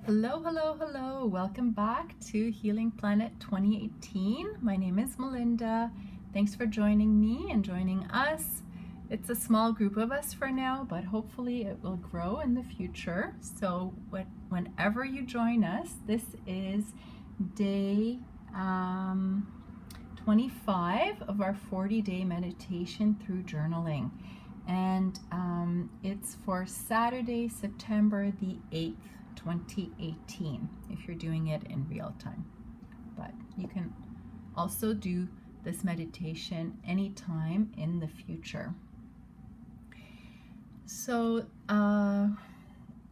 Hello, hello, hello. Welcome back to Healing Planet 2018. My name is Melinda. Thanks for joining me and joining us. It's a small group of us for now, but hopefully it will grow in the future. So whenever you join us, this is day 25 of our 40-day meditation through journaling. And it's for Saturday, September the 8th. 2018 if you're doing it in real time, but you can also do this meditation anytime in the future. So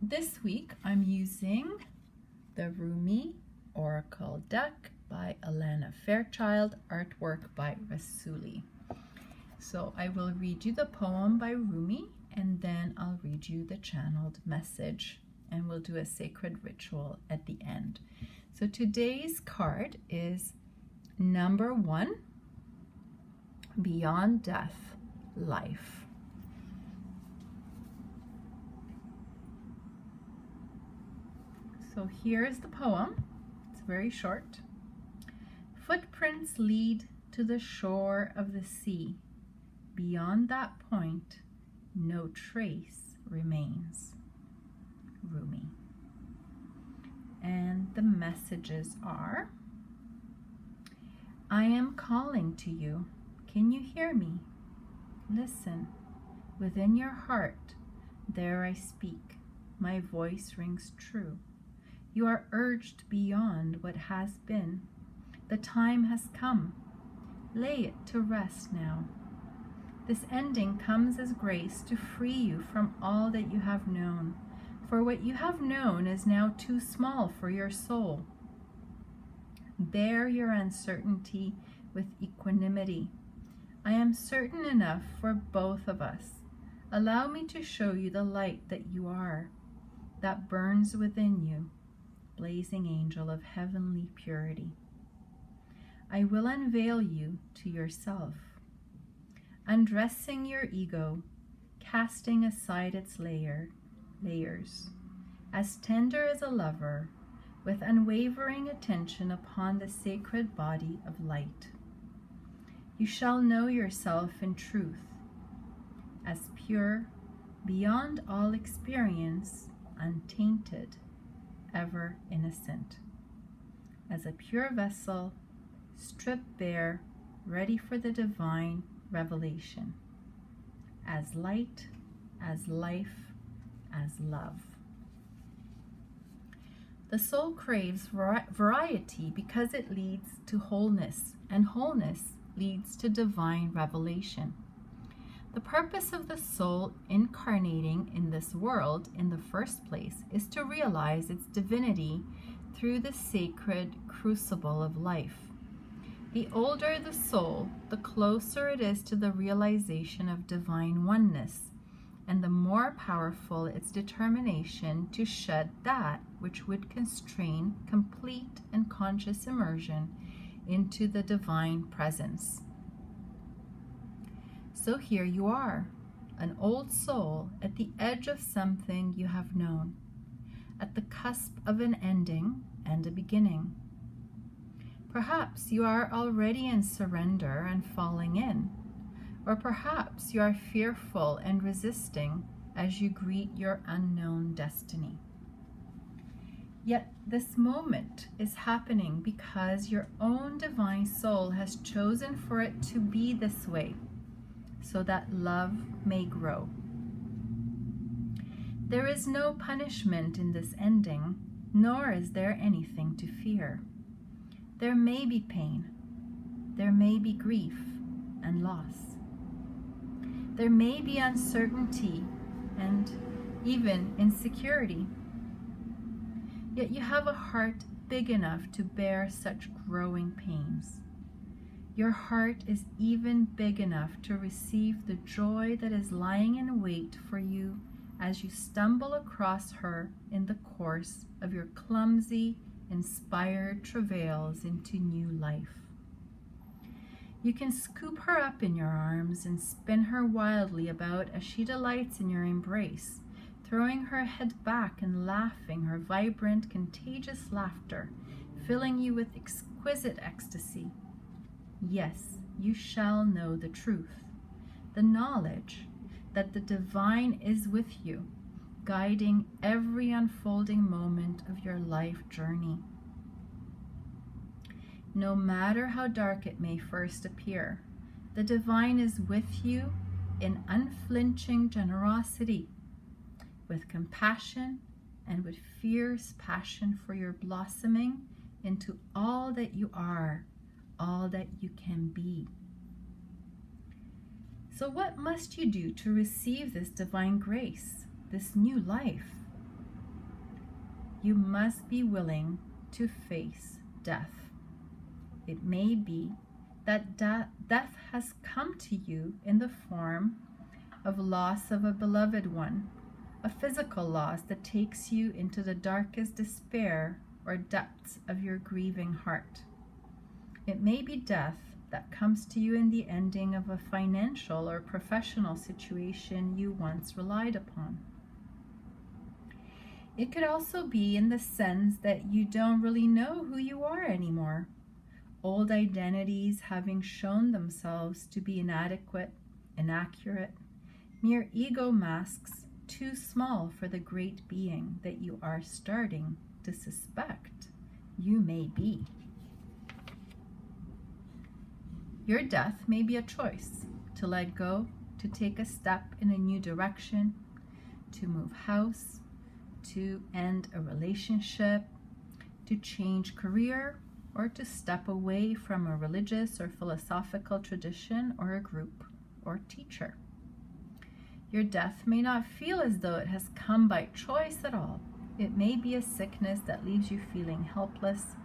this week I'm using the Rumi Oracle deck by Alana Fairchild, artwork by Rasuli. So I will read you the poem by Rumi and then I'll read you the channeled message, and we'll do a sacred ritual at the end. So today's card is number 1, Beyond Death, Life. So here's the poem. It's very short. Footprints lead to the shore of the sea. Beyond that point, no trace remains. Rumi. And the messages are: I am calling to you. Can you hear me? Listen. Within your heart, there I speak. My voice rings true. You are urged beyond what has been. The time has come. Lay it to rest now. This ending comes as grace to free you from all that you have known. For what you have known is now too small for your soul. Bear your uncertainty with equanimity. I am certain enough for both of us. Allow me to show you the light that you are, that burns within you, blazing angel of heavenly purity. I will unveil you to yourself, undressing your ego, casting aside its layers, as tender as a lover, with unwavering attention upon the sacred body of light. You shall know yourself in truth, as pure, beyond all experience, untainted, ever innocent, as a pure vessel, stripped bare, ready for the divine revelation, as light, as life, as love. The soul craves variety because it leads to wholeness, and wholeness leads to divine revelation. The purpose of the soul incarnating in this world in the first place is to realize its divinity through the sacred crucible of life. The older the soul, the closer it is to the realization of divine oneness, and the more powerful its determination to shed that which would constrain complete and conscious immersion into the divine presence. So here you are, an old soul at the edge of something you have known, at the cusp of an ending and a beginning. Perhaps you are already in surrender and falling in, or perhaps you are fearful and resisting as you greet your unknown destiny. Yet this moment is happening because your own divine soul has chosen for it to be this way, so that love may grow. There is no punishment in this ending, nor is there anything to fear. There may be pain, there may be grief and loss. There may be uncertainty and even insecurity. Yet you have a heart big enough to bear such growing pains. Your heart is even big enough to receive the joy that is lying in wait for you as you stumble across her in the course of your clumsy, inspired travails into new life. You can scoop her up in your arms and spin her wildly about as she delights in your embrace, throwing her head back and laughing her vibrant, contagious laughter, filling you with exquisite ecstasy. Yes, you shall know the truth, the knowledge that the divine is with you, guiding every unfolding moment of your life journey. No matter how dark it may first appear, the divine is with you in unflinching generosity, with compassion and with fierce passion for your blossoming into all that you are, all that you can be. So what must you do to receive this divine grace, this new life? You must be willing to face death. It may be that death has come to you in the form of loss of a beloved one, a physical loss that takes you into the darkest despair or depths of your grieving heart. It may be death that comes to you in the ending of a financial or professional situation you once relied upon. It could also be in the sense that you don't really know who you are anymore. Old identities having shown themselves to be inadequate, inaccurate, mere ego masks too small for the great being that you are starting to suspect you may be. Your death may be a choice to let go, to take a step in a new direction, to move house, to end a relationship, to change career, or to step away from a religious or philosophical tradition or a group or teacher. Your death may not feel as though it has come by choice at all. It may be a sickness that leaves you feeling helpless,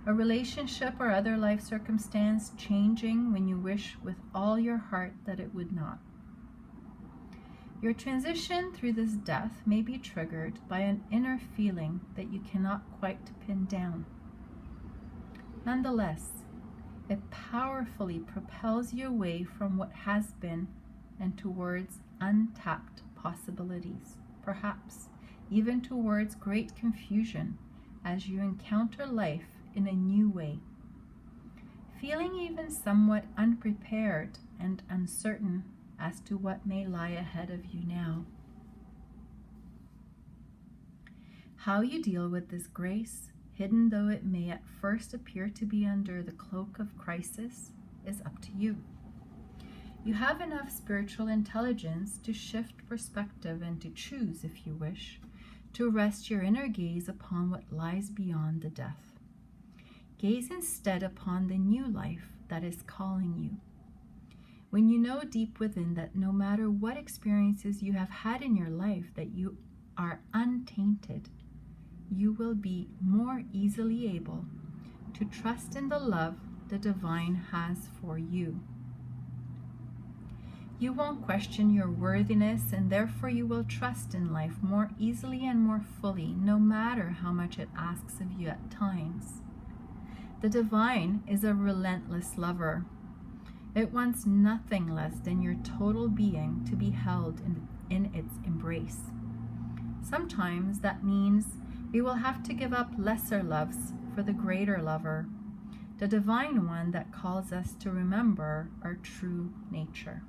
a relationship or other life circumstance changing when you wish with all your heart that it would not. Your transition through this death may be triggered by an inner feeling that you cannot quite pin down. Nonetheless, it powerfully propels you away from what has been and towards untapped possibilities, perhaps even towards great confusion as you encounter life in a new way, feeling even somewhat unprepared and uncertain as to what may lie ahead of you now. How you deal with this grace, hidden though it may at first appear to be under the cloak of crisis, is up to you. You have enough spiritual intelligence to shift perspective and to choose, if you wish, to rest your inner gaze upon what lies beyond the death. Gaze instead upon the new life that is calling you. When you know deep within that no matter what experiences you have had in your life, that you are untainted, you will be more easily able to trust in the love the divine has for you. You won't question your worthiness, and therefore you will trust in life more easily and more fully, no matter how much it asks of you at times. The divine is a relentless lover. It wants nothing less than your total being to be held in its embrace. Sometimes that means we will have to give up lesser loves for the greater lover, the divine one that calls us to remember our true nature.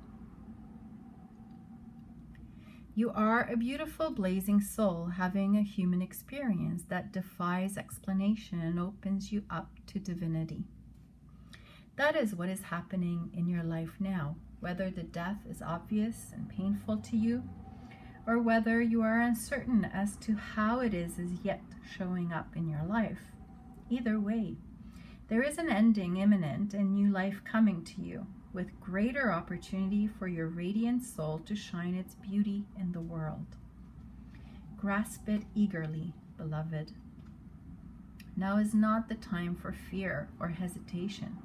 You are a beautiful blazing soul having a human experience that defies explanation and opens you up to divinity. That is what is happening in your life now, whether the death is obvious and painful to you, or whether you are uncertain as to how it is as yet showing up in your life. Either way, there is an ending imminent and new life coming to you, with greater opportunity for your radiant soul to shine its beauty in the world. Grasp it eagerly, beloved. Now is not the time for fear or hesitation.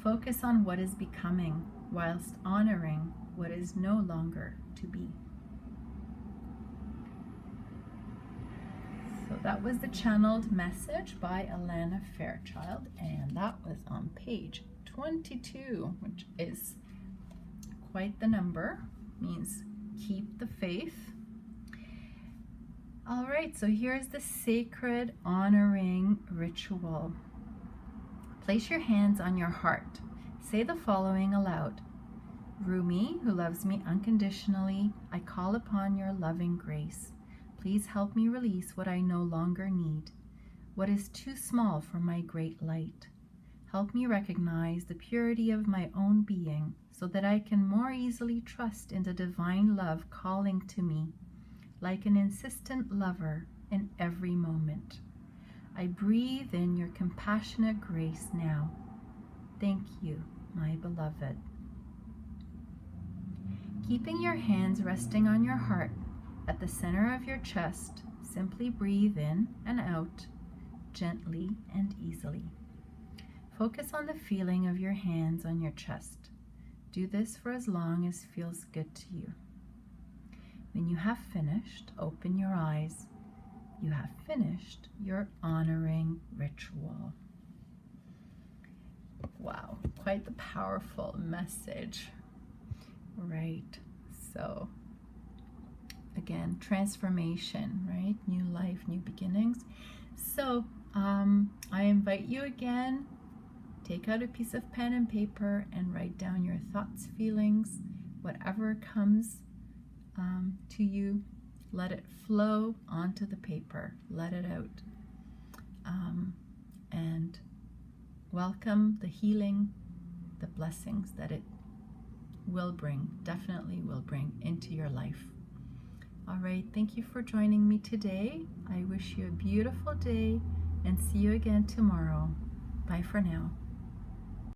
Focus on what is becoming, whilst honoring what is no longer to be. So that was the channeled message by Alana Fairchild, and that was on page 22, which is quite the number, means keep the faith. All right, so here's the sacred honoring ritual. Place your hands on your heart. Say the following aloud. Rumi, who loves me unconditionally, I call upon your loving grace. Please help me release what I no longer need, what is too small for my great light. Help me recognize the purity of my own being so that I can more easily trust in the divine love calling to me, like an insistent lover in every moment. I breathe in your compassionate grace now. Thank you, my beloved. Keeping your hands resting on your heart at the center of your chest, simply breathe in and out, gently and easily. Focus on the feeling of your hands on your chest. Do this for as long as feels good to you. When you have finished, open your eyes. You have finished your honoring ritual. Wow, quite the powerful message. Right, so again, transformation, right? New life, new beginnings. So I invite you again, take out a piece of pen and paper and write down your thoughts, feelings, whatever comes to you. Let it flow onto the paper, let it out, and welcome the healing, the blessings that it will bring, definitely will bring into your life. All right, thank you for joining me today. I wish you a beautiful day and see you again tomorrow. Bye for now.